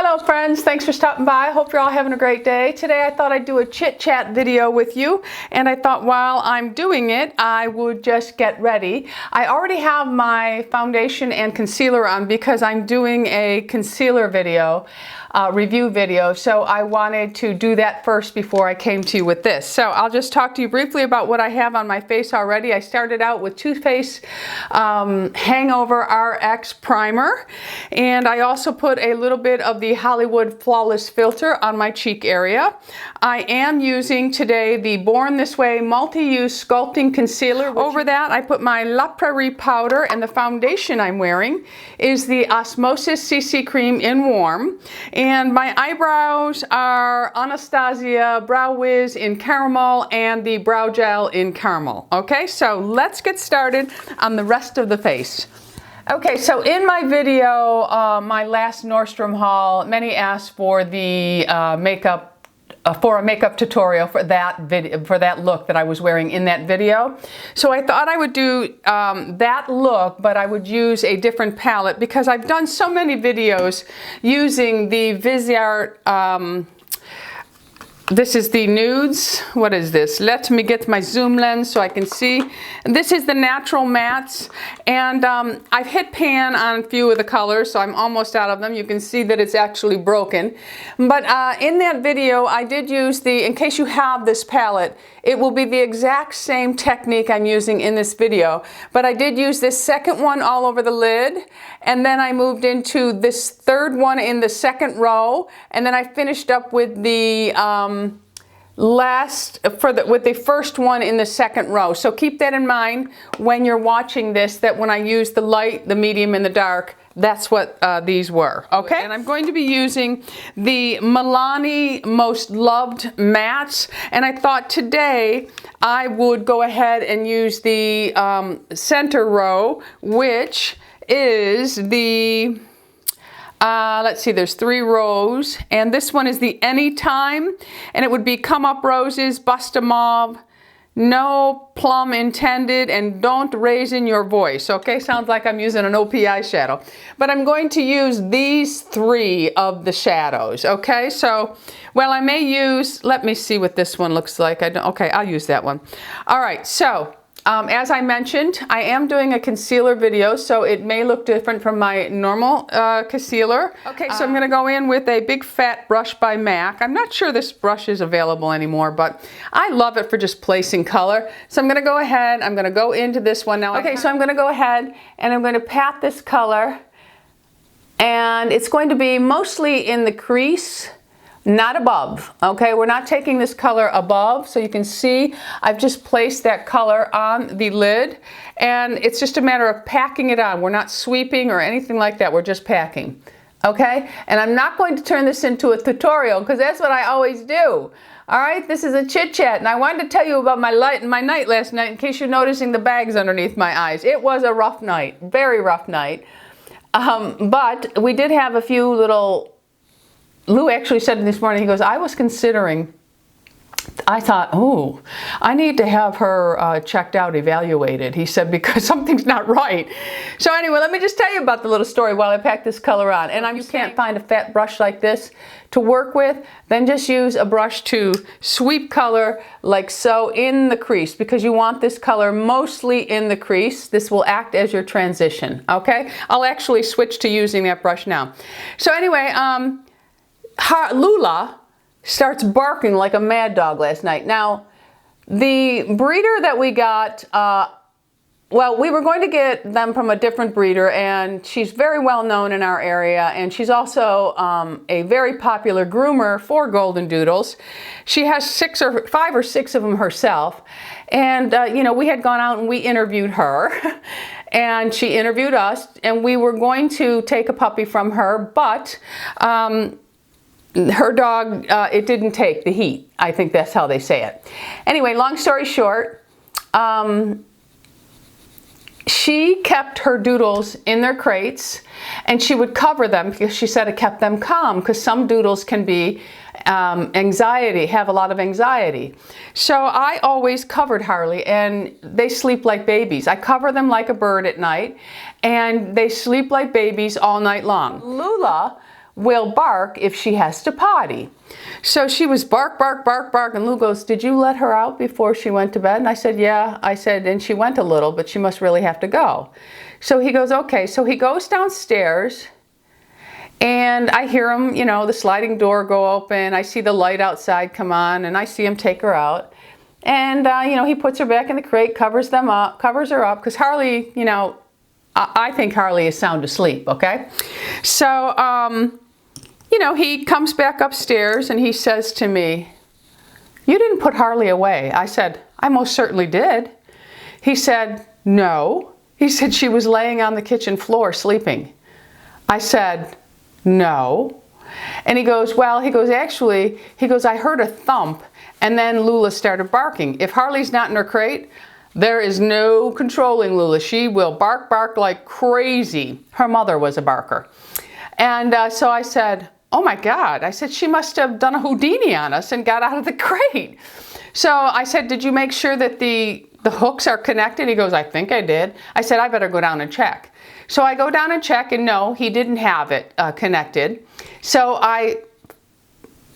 Hello friends, thanks for stopping by. Hope you're all having a great day. Today I thought I'd do a chit chat video with you, and I thought while I'm doing it I would just get ready. I already have my foundation and concealer on because I'm doing a concealer video, review video, so I wanted to do that first before I came to you with this. So I'll just talk to you briefly about what I have on my face already. I started out with Too Faced Hangover RX Primer, and I also put a little bit of the Hollywood Flawless Filter on my cheek area. I am using today the Born This Way Multi-Use Sculpting Concealer. Over that I put my La Prairie powder, and the foundation I'm wearing is the Osmosis CC Cream in Warm. And my eyebrows are Anastasia Brow Wiz in Caramel and the Brow Gel in Caramel. Okay, so let's get started on the rest of the face. Okay, so in my video, my last Nordstrom haul, many asked for the for a makeup tutorial for that video, for that look that I was wearing in that video. So I thought I would do that look, but I would use a different palette because I've done so many videos using the Viseart. This is the nudes. What is this? Let me get my zoom lens so I can see. This is the natural mattes, and I've hit pan on a few of the colors, so I'm almost out of them. You can see that it's actually broken. But in that video, I did use the, in case you have this palette, it will be the exact same technique I'm using in this video. But I did use this second one all over the lid, and then I moved into this third one in the second row, and then I finished up with the with the first one in the second row. So keep that in mind when you're watching this, that when I use the light, the medium, and the dark, that's what these were, okay? And I'm going to be using the Milani Most Loved Mattes, and I thought today I would go ahead and use the center row, which is the let's see, there's 3 rows, and this one is the Anytime, and it would be Come Up Roses, Busta Mauve, No Plum Intended, and Don't Raise in Your Voice. Okay, sounds like I'm using an OP eyeshadow, but I'm going to use these 3 of the shadows. Okay, so, well, I may use, let me see what this one looks like. Okay, I'll use that one. All right, so as I mentioned, I am doing a concealer video, so it may look different from my normal concealer. Okay, so I'm going to go in with a big fat brush by MAC. I'm not sure this brush is available anymore, but I love it for just placing color. So I'm going to go ahead, I'm going to go into this one now. Okay, so I'm going to go ahead and I'm going to pat this color, and it's going to be mostly in the crease, not above. Okay, we're not taking this color above, so you can see I've just placed that color on the lid, and it's just a matter of packing it on. We're not sweeping or anything like that, we're just packing. Okay, and I'm not going to turn this into a tutorial because that's what I always do. All right, this is a chit chat, and I wanted to tell you about my night last night in case you're noticing the bags underneath my eyes. It was a rough night, very rough night, but we did have a few little. Lou actually said this morning, he goes, I was considering, I thought, oh, I need to have her checked out, evaluated. He said, because something's not right. So anyway, let me just tell you about the little story while I pack this color on. And you can't find a fat brush like this to work with, then just use a brush to sweep color like so in the crease, because you want this color mostly in the crease. This will act as your transition, okay? I'll actually switch to using that brush now. So anyway, Lula starts barking like a mad dog last night. Now, the breeder that we got, well, we were going to get them from a different breeder, and she's very well known in our area, and she's also a very popular groomer for golden doodles. She has 5 or 6 of them herself, and you know, we had gone out and we interviewed her, and she interviewed us, and we were going to take a puppy from her, but her dog, it didn't take the heat. I think that's how they say it. Anyway, long story short, she kept her doodles in their crates, and she would cover them because she said it kept them calm, because some doodles can be have a lot of anxiety. So I always covered Harley, and they sleep like babies. I cover them like a bird at night, and they sleep like babies all night long. Lula will bark if she has to potty. So she was bark, bark, bark, bark, and Lou goes, did you let her out before she went to bed? And I said, yeah. I said, and she went a little, but she must really have to go. So he goes, okay. So he goes downstairs, and I hear him, you know, the sliding door go open. I see the light outside come on, and I see him take her out. And, you know, he puts her back in the crate, covers her up, because Harley, you know, I think Harley is sound asleep, okay? So, you know, he comes back upstairs and he says to me, you didn't put Harley away. I said, I most certainly did. He said, no. He said she was laying on the kitchen floor sleeping. I said, no. And he goes, well, he goes, actually, he goes, I heard a thump, and then Lula started barking. If Harley's not in her crate, there is no controlling Lula. She will bark, bark like crazy. Her mother was a barker. And so I said, oh my God. I said, she must have done a Houdini on us and got out of the crate. So I said, did you make sure that the hooks are connected? He goes, I think I did. I said, I better go down and check. So I go down and check, and no, he didn't have it connected. So I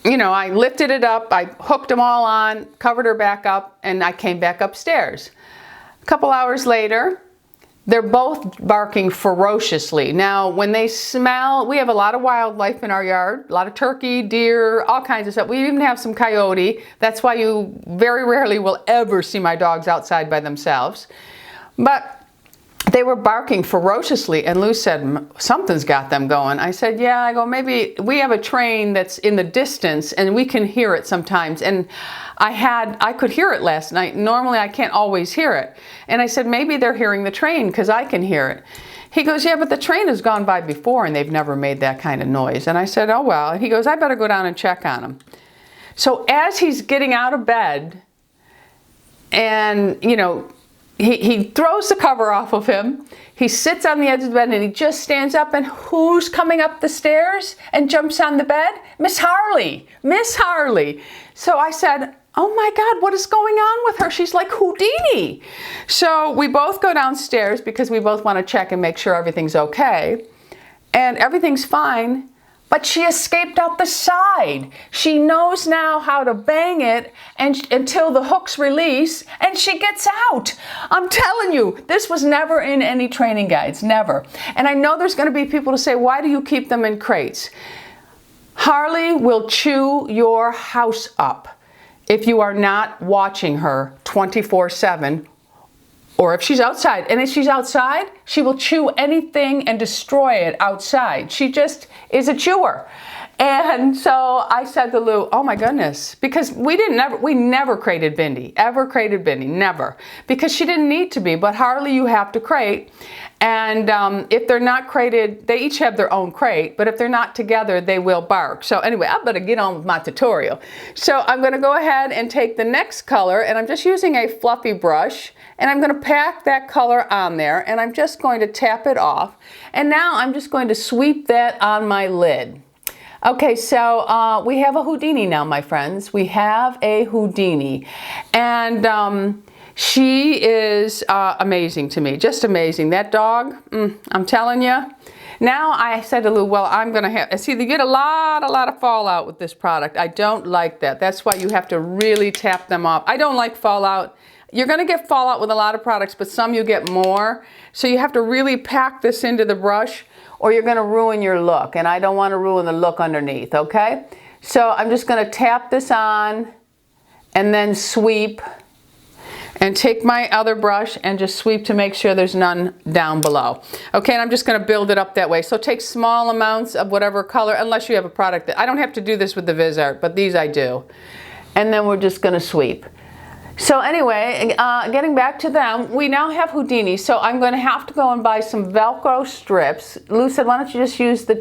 lifted it up, I hooked them all on, covered her back up, and I came back upstairs. A couple hours later, they're both barking ferociously. Now, when they smell, we have a lot of wildlife in our yard, a lot of turkey, deer, all kinds of stuff. We even have some coyote. That's why you very rarely will ever see my dogs outside by themselves. But they were barking ferociously, and Lou said, something's got them going. I said, yeah. I go, maybe we have a train that's in the distance and we can hear it sometimes. And I could hear it last night. Normally I can't always hear it. And I said, maybe they're hearing the train because I can hear it. He goes, yeah, but the train has gone by before and they've never made that kind of noise. And I said, oh, well. And he goes, I better go down and check on them. So as he's getting out of bed, and, you know, he throws the cover off of him. He sits on the edge of the bed and he just stands up, and who's coming up the stairs and jumps on the bed? Miss Harley. Miss Harley. So I said, oh my God, what is going on with her? She's like Houdini. So we both go downstairs because we both want to check and make sure everything's okay. And everything's fine. But she escaped out the side. She knows now how to bang it until the hooks release, and she gets out. I'm telling you, this was never in any training guides, never. And I know there's going to be people to say, why do you keep them in crates? Harley will chew your house up if you are not watching her 24/7. Or if she's outside. And if she's outside, she will chew anything and destroy it outside. She just is a chewer. And so I said to Lou, oh my goodness, because we never crated Bindi, ever crated Bindi, never. Because she didn't need to be, but Harley you have to crate. And if they're not crated, they each have their own crate, but if they're not together, they will bark. So anyway, I better get on with my tutorial. So I'm gonna go ahead and take the next color, and I'm just using a fluffy brush, and I'm gonna pack that color on there, and I'm just going to tap it off. And now I'm just going to sweep that on my lid. Okay, so we have a Houdini now, my friends. We have a Houdini. And she is amazing to me, just amazing. That dog, I'm telling you. Now I said to Lou, well, I'm going to have, see, you get a lot of fallout with this product. I don't like that. That's why you have to really tap them off. I don't like fallout. You're going to get fallout with a lot of products, but some you get more. So you have to really pack this into the brush, or you're going to ruin your look. And I don't want to ruin the look underneath, okay? So I'm just going to tap this on and then sweep. And take my other brush and just sweep to make sure there's none down below. Okay, and I'm just going to build it up that way. So take small amounts of whatever color, unless you have a product that, I don't have to do this with the Viz Art, but these I do. And then we're just going to sweep. So anyway, getting back to them, we now have Houdini, so I'm going to have to go and buy some Velcro strips. Lou said, why don't you just use the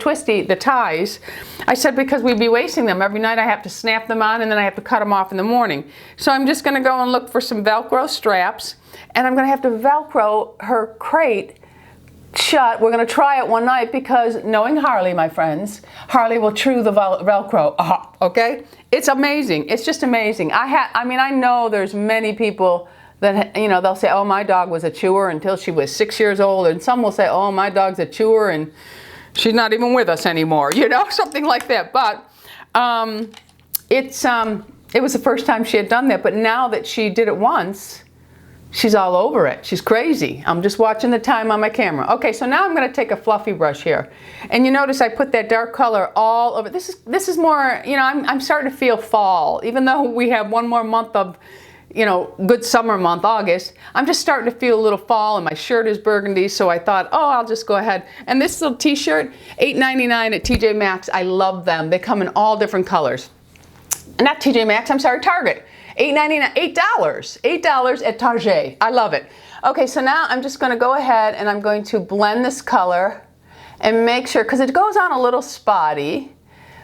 ties? I said, because we'd be wasting them. Every night I have to snap them on and then I have to cut them off in the morning. So I'm just going to go and look for some Velcro straps, and I'm going to have to Velcro her crate shut. We're going to try it one night because knowing Harley, my friends, Harley will chew the Velcro off, okay? It's amazing. It's just amazing. I mean, I know there's many people that, you know, they'll say, oh, my dog was a chewer until she was 6 years old. And some will say, oh, my dog's a chewer and she's not even with us anymore, you know, something like that. But it was the first time she had done that, but now that she did it once, she's all over it. She's crazy. I'm just watching the time on my camera. Okay, so now I'm going to take a fluffy brush here. And you notice I put that dark color all over. This is more, you know, I'm starting to feel fall. Even though we have one more month of, you know, good summer month, August, I'm just starting to feel a little fall, and my shirt is burgundy, so I thought, oh, I'll just go ahead. And this little t-shirt, $8.99 at TJ Maxx. I love them. They come in all different colors. Not TJ Maxx, I'm sorry, Target. $8.99, $8 at Target. I love it. Okay, so now I'm just going to go ahead and I'm going to blend this color and make sure, because it goes on a little spotty,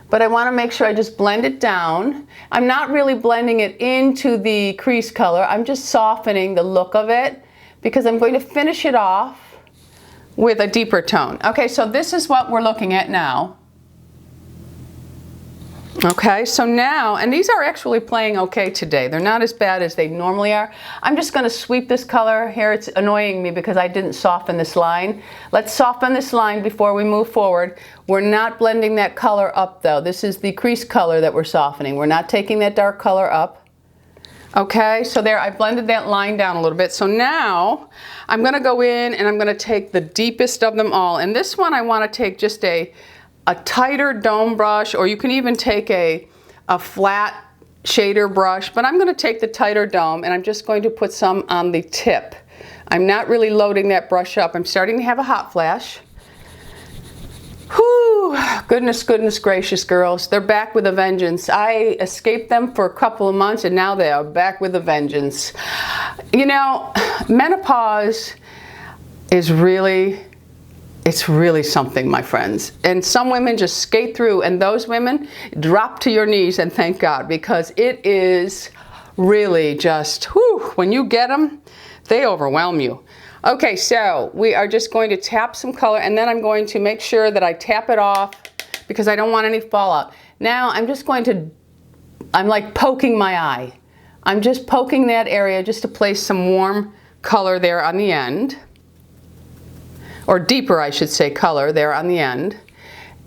but I want to make sure I just blend it down. I'm not really blending it into the crease color. I'm just softening the look of it because I'm going to finish it off with a deeper tone. Okay, so this is what we're looking at now. Okay, so now, and these are actually playing okay today. They're not as bad as they normally are. I'm just going to sweep this color here. It's annoying me because I didn't soften this line. Let's soften this line before we move forward. We're not blending that color up though. This is the crease color that we're softening. We're not taking that dark color up. Okay, so there, I blended that line down a little bit. So now I'm going to go in and I'm going to take the deepest of them all. And this one I want to take just a tighter dome brush, or you can even take a flat shader brush, but I'm going to take the tighter dome and I'm just going to put some on the tip. I'm not really loading that brush up. I'm starting to have a hot flash. Whew, goodness gracious, girls. They're back with a vengeance. I escaped them for a couple of months and now they are back with a vengeance. You know, menopause is really, it's really something, my friends. And some women just skate through, and those women drop to your knees and thank God, because it is really just, whew, when you get them, they overwhelm you. Okay, so we are just going to tap some color, and then I'm going to make sure that I tap it off because I don't want any fallout. Now I'm just going to, I'm like poking my eye. I'm just poking that area just to place some warm color there on the end. Or deeper, I should say, color there on the end,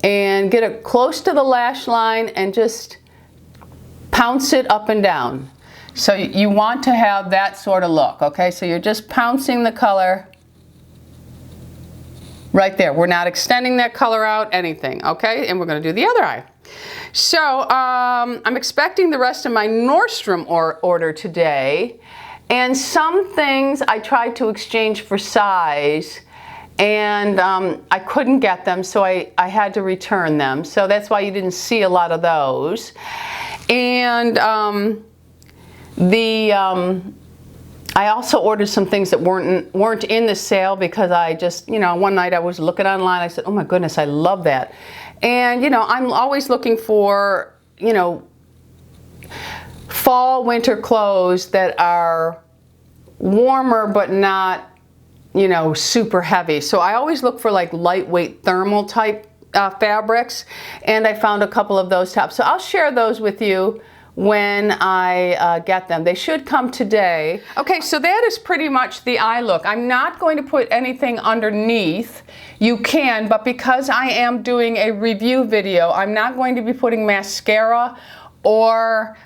and get it close to the lash line and just pounce it up and down. So you want to have that sort of look, okay? So you're just pouncing the color right there. We're not extending that color out, anything, okay? And we're going to do the other eye. So I'm expecting the rest of my Nordstrom order today, and some things I tried to exchange for size, and I couldn't get them, so I had to return them. So that's why you didn't see a lot of those. And I also ordered some things that weren't in the sale because I just, you know, one night I was looking online, I said, oh my goodness, I love that. And, you know, I'm always looking for, you know, fall, winter clothes that are warmer but not, you know, super heavy. So I always look for like lightweight thermal type fabrics, and I found a couple of those tops. So I'll share those with you when I get them. They should come today. Okay, so that is pretty much the eye look. I'm not going to put anything underneath. You can, but because I am doing a review video, I'm not going to be putting mascara or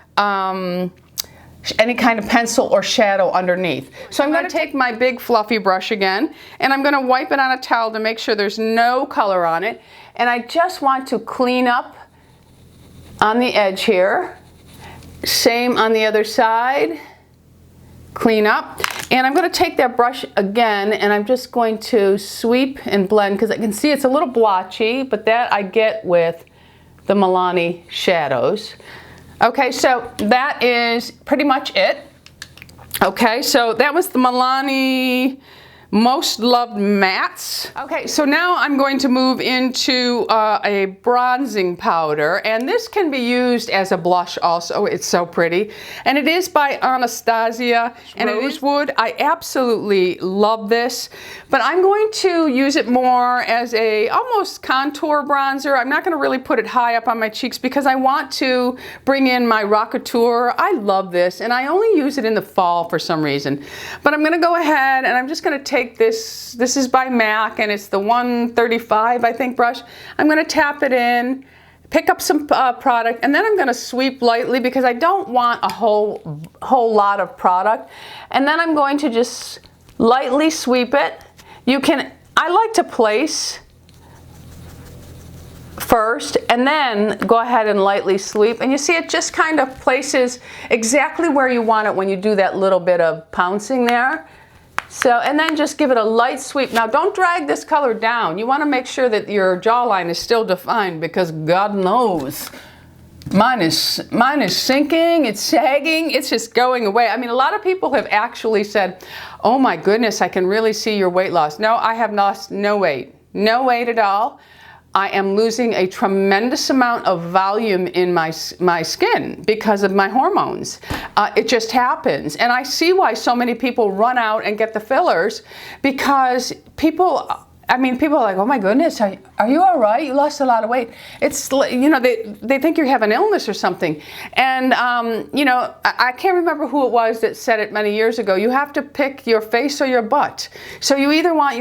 any kind of pencil or shadow underneath. So I'm going to take my big fluffy brush again, and I'm going to wipe it on a towel to make sure there's no color on it. And I just want to clean up on the edge here. Same on the other side. Clean up. And I'm going to take that brush again, and I'm just going to sweep and blend, because I can see it's a little blotchy, but that I get with the Milani Shadows. Okay, so that is pretty much it. Okay, so that was the Milani Most Loved Mattes. Okay, so now I'm going to move into a bronzing powder, and this can be used as a blush also. It's so pretty, and it is by Anastasia, and Rosewood. I absolutely love this, but I'm going to use it more as a almost contour bronzer. I'm not going to really put it high up on my cheeks because I want to bring in my Rockateur. I love this, and I only use it in the fall for some reason, but I'm going to go ahead and I'm just going to take take this is by MAC, and it's the 135, I think, brush. I'm going to tap it in, pick up some product, and then I'm going to sweep lightly because I don't want a whole lot of product. And then I'm going to just lightly sweep it. I like to place first and then go ahead and lightly sweep, and you see it just kind of places exactly where you want it when you do that little bit of pouncing there. So, and then just give it a light sweep. Now don't drag this color down. You want to make sure that your jawline is still defined, because God knows mine is sinking, it's sagging, it's just going away. I mean, a lot of people have actually said, oh my goodness, I can really see your weight loss. No, I have lost no weight at all. I am losing a tremendous amount of volume in my skin because of my hormones. It just happens. And I see why so many people run out and get the fillers, because people are like, oh my goodness, are you all right? You lost a lot of weight. It's, you know, they think you have an illness or something. And, you know, I can't remember who it was that said it many years ago. You have to pick your face or your butt. So you either want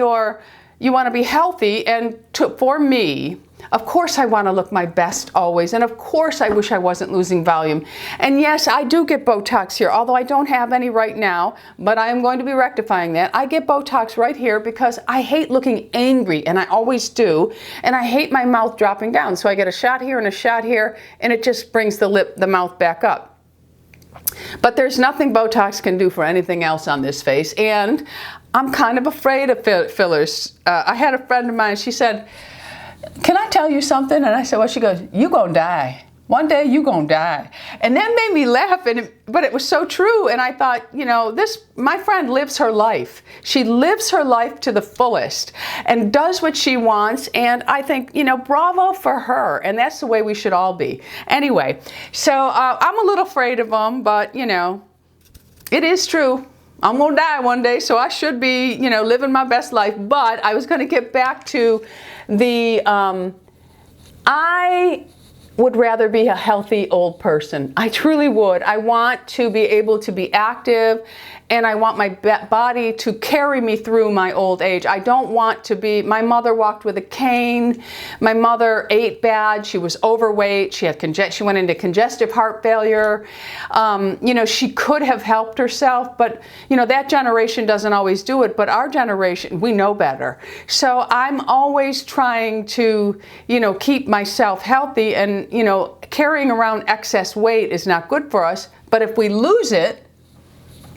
you want to be healthy, and for me, of course I want to look my best always, and of course I wish I wasn't losing volume. And yes, I do get Botox here, although I don't have any right now, but I am going to be rectifying that. I get Botox right here because I hate looking angry, and I always do, and I hate my mouth dropping down. So I get a shot here and a shot here, and it just brings the mouth back up. But there's nothing Botox can do for anything else on this face, and I'm kind of afraid of fillers. I had a friend of mine, she said, can I tell you something? And I said, well, she goes, you gonna die. One day you gonna die. And that made me laugh, but it was so true. And I thought, you know, my friend lives her life. She lives her life to the fullest and does what she wants. And I think, you know, bravo for her. And that's the way we should all be. Anyway, so I'm a little afraid of them, but you know, it is true. I'm gonna die one day, so I should be, you know, living my best life. But I was gonna get back to I would rather be a healthy old person. I truly would. I want to be able to be active, and I want my body to carry me through my old age. I don't want to be, my mother walked with a cane. My mother ate bad. She was overweight. She went into congestive heart failure. You know, she could have helped herself, but you know, that generation doesn't always do it, but our generation, we know better. So I'm always trying to, you know, keep myself healthy, and you know, carrying around excess weight is not good for us. But if we lose it,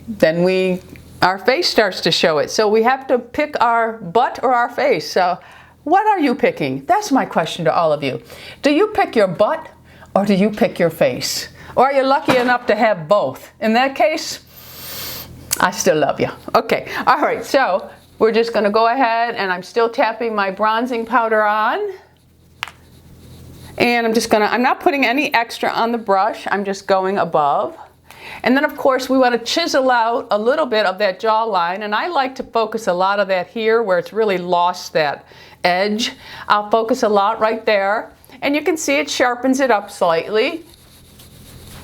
then our face starts to show it. So we have to pick our butt or our face. So what are you picking? That's my question to all of you. Do you pick your butt or do you pick your face? Or are you lucky enough to have both? In that case, I still love you. Okay, all right, so we're just gonna go ahead, and I'm still tapping my bronzing powder on. And I'm not putting any extra on the brush, I'm just going above. And then of course we want to chisel out a little bit of that jawline, and I like to focus a lot of that here where it's really lost that edge. I'll focus a lot right there, and you can see it sharpens it up slightly.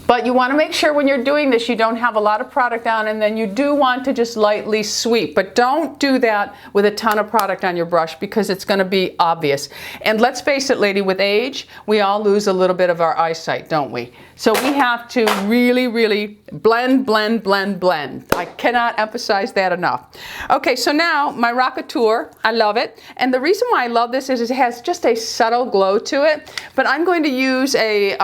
But you want to make sure when you're doing this you don't have a lot of product on, and then you do want to just lightly sweep. But don't do that with a ton of product on your brush, because it's going to be obvious. And let's face it, lady, with age, we all lose a little bit of our eyesight, don't we? So we have to really, really blend, blend, blend, blend. I cannot emphasize that enough. Okay, so now my Rockateur, I love it. And the reason why I love this is it has just a subtle glow to it. But I'm going to use a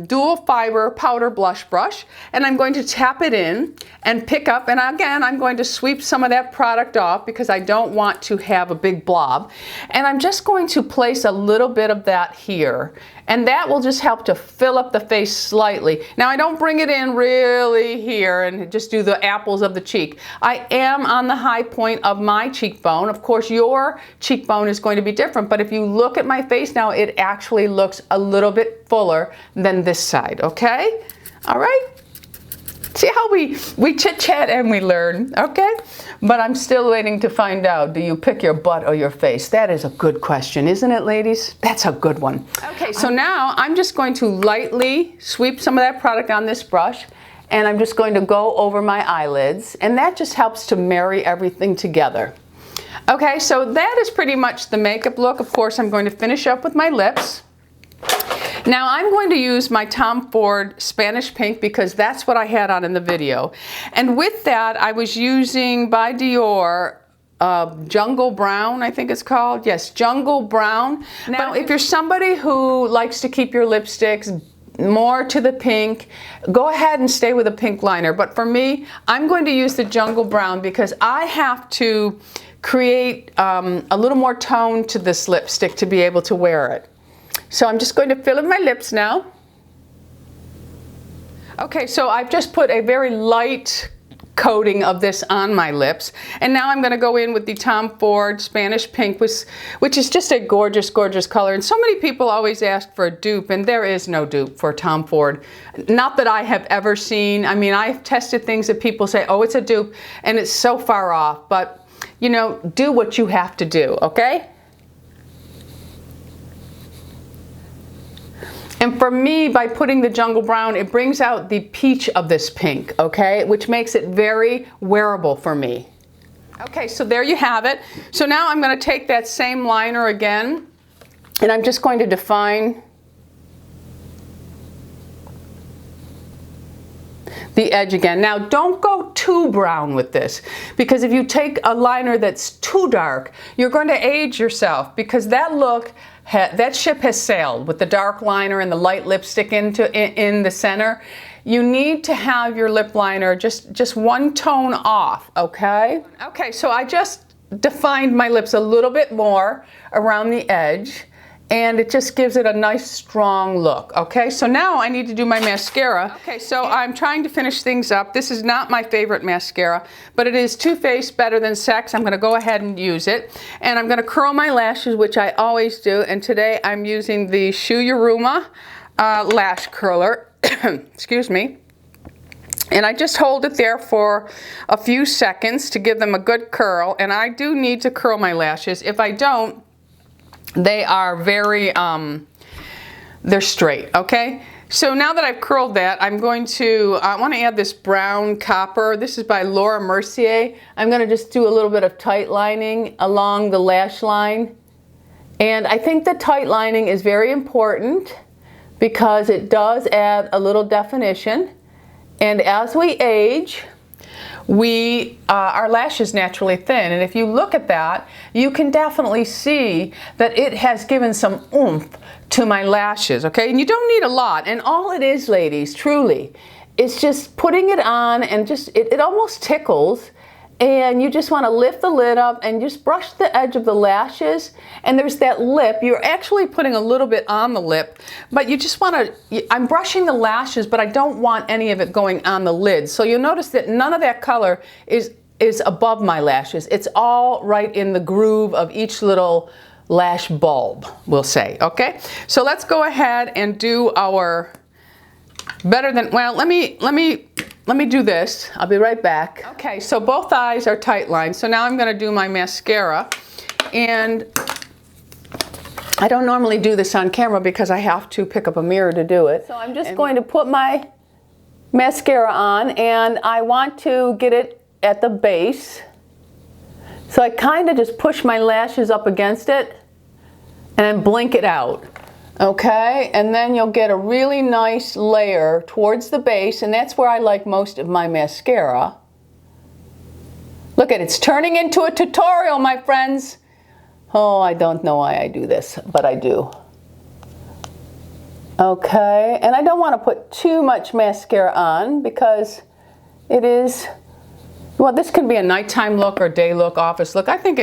dual fiber powder blush brush, and I'm going to tap it in and pick up, and again I'm going to sweep some of that product off because I don't want to have a big blob. And I'm just going to place a little bit of that here, and that will just help to fill up the face slightly. Now I don't bring it in really here and just do the apples of the cheek. I am on the high point of my cheekbone. Of course your cheekbone is going to be different, but if you look at my face now, it actually looks a little bit fuller than this side, okay? All right? See how we chit-chat and we learn, okay? But I'm still waiting to find out, do you pick your butt or your face? That is a good question, isn't it, ladies? That's a good one. Okay, so now I'm just going to lightly sweep some of that product on this brush, and I'm just going to go over my eyelids, and that just helps to marry everything together. Okay, so that is pretty much the makeup look. Of course, I'm going to finish up with my lips. Now I'm going to use my Tom Ford Spanish Pink because that's what I had on in the video. And with that, I was using by Dior Jungle Brown, I think it's called. Yes, Jungle Brown. Now, if you're somebody who likes to keep your lipsticks more to the pink, go ahead and stay with a pink liner. But for me, I'm going to use the Jungle Brown because I have to create a little more tone to this lipstick to be able to wear it. So I'm just going to fill in my lips now. Okay, so I've just put a very light coating of this on my lips. And now I'm going to go in with the Tom Ford Spanish Pink, which is just a gorgeous, gorgeous color. And so many people always ask for a dupe, and there is no dupe for Tom Ford. Not that I have ever seen. I mean, I've tested things that people say, oh, it's a dupe, and it's so far off. But, you know, do what you have to do, okay? And for me, by putting the Jungle Brown, it brings out the peach of this pink, okay? Which makes it very wearable for me. Okay, so there you have it. So now I'm going to take that same liner again, and I'm just going to define the edge again. Now, don't go too brown with this, because if you take a liner that's too dark, you're going to age yourself, because that look, that ship has sailed with the dark liner and the light lipstick in the center. You need to have your lip liner just one tone off, okay? Okay, so I just defined my lips a little bit more around the edge, and it just gives it a nice strong look. Okay, so now I need to do my mascara. Okay, so I'm trying to finish things up. This is not my favorite mascara, but it is Too Faced Better Than Sex. I'm gonna go ahead and use it. And I'm gonna curl my lashes, which I always do. And today I'm using the Shuyuruma lash curler, excuse me. And I just hold it there for a few seconds to give them a good curl. And I do need to curl my lashes. If I don't, they are very, they're straight, okay? So now that I've curled that, I'm going to, I want to add this brown copper. This is by Laura Mercier. I'm going to just do a little bit of tight lining along the lash line. And I think the tight lining is very important because it does add a little definition. And as we age, our lashes naturally thin, and if you look at that, you can definitely see that it has given some oomph to my lashes, okay? And you don't need a lot, and all it is, ladies, truly, is just putting it on, and just it almost tickles, and you just want to lift the lid up and just brush the edge of the lashes, and there's that lip. You're actually putting a little bit on the lip, but you just want to, I'm brushing the lashes, but I don't want any of it going on the lid. So you'll notice that none of that color is above my lashes. It's all right in the groove of each little lash bulb, we'll say, okay? So let's go ahead and do our better than, well, let me do this. I'll be right back. Okay, so both eyes are tight lined. So now I'm going to do my mascara. And I don't normally do this on camera because I have to pick up a mirror to do it. So I'm just going to put my mascara on, and I want to get it at the base. So I kind of just push my lashes up against it and then blink it out. Okay, and then you'll get a really nice layer towards the base, and that's where I like most of my mascara. Look at it, it's turning into a tutorial, my friends. Oh, I don't know why I do this, but I do. Okay, and I don't want to put too much mascara on because it is, well, this can be a nighttime look or day look, office look. I think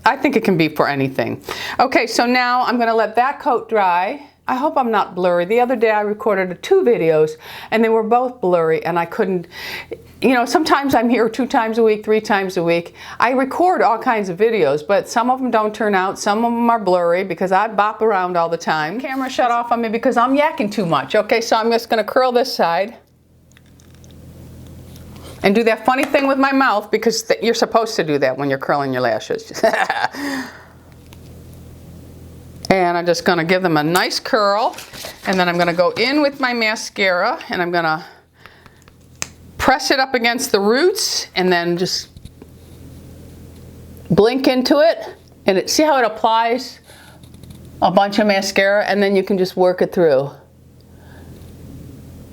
I think it can be for anything. Okay, so now I'm going to let that coat dry. I hope I'm not blurry. The other day I recorded 2 videos and they were both blurry, and I couldn't, you know, sometimes I'm here 2 times a week, 3 times a week. I record all kinds of videos, but some of them don't turn out. Some of them are blurry because I bop around all the time. Camera shut off on me because I'm yakking too much. Okay, so I'm just going to curl this side and do that funny thing with my mouth, because you're supposed to do that when you're curling your lashes. And I'm just gonna give them a nice curl, and then I'm gonna go in with my mascara, and I'm gonna press it up against the roots, and then just blink into it, and see how it applies a bunch of mascara, and then you can just work it through.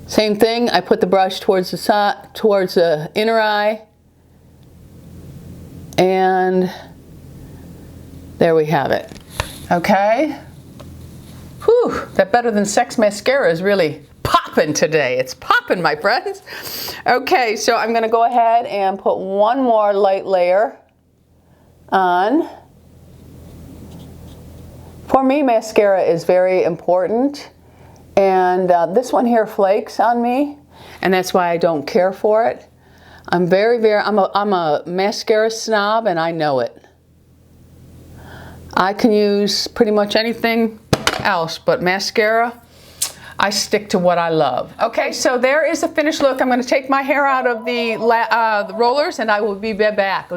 Same thing, I put the brush towards the side, towards the inner eye, and there we have it. Okay. Whew, that Better Than Sex mascara is really popping today. It's popping, my friends. Okay, so I'm gonna go ahead and put one more light layer on. For me, mascara is very important, and this one here flakes on me, and that's why I don't care for it. I'm a mascara snob, and I know it. I can use pretty much anything else, but mascara, I stick to what I love. Okay, so there is the finished look. I'm going to take my hair out of the rollers, and I will be back.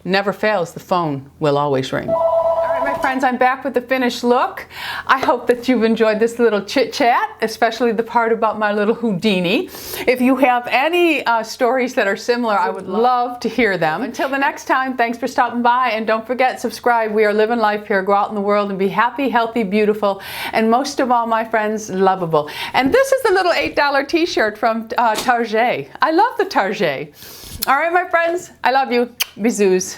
Never fails, the phone will always ring. All right, my friends, I'm back with the finished look. I hope that you've enjoyed this little chit chat, especially the part about my little Houdini. If you have any stories that are similar, I would love to hear them. Until the next time, thanks for stopping by, and don't forget, subscribe. We are living life here. Go out in the world and be happy, healthy, beautiful, and most of all, my friends, lovable. And this is the little $8 t-shirt from Target. I love the Target. All right, my friends, I love you. Bisous.